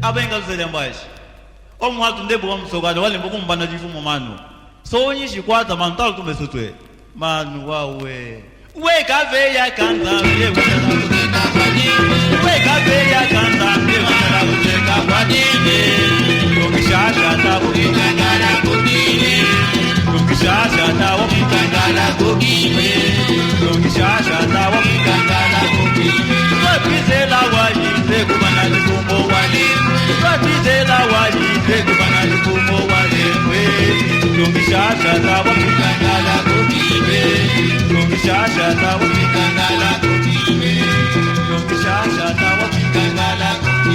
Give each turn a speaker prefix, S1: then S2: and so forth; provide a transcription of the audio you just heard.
S1: Abenga zele mbashi omwatu ndebo msogalo wale mbokumbana jifumo manu so nyishi kwata mantalo tumesutwe manu wawe we kave ya kanta we kave ya kanta we wana kuteka kwa dini ukishasha tabu kikangala kukime ukishasha tabu kikangala kukime ukishasha tabu kikangala kukime wapizela wajize kubana likumbo wale wapizela wajize kubana likumbo wale ukishasha tabu kikangala kukime ukishasha tabu kikangala kukime ukishasha tabu kikangala kukime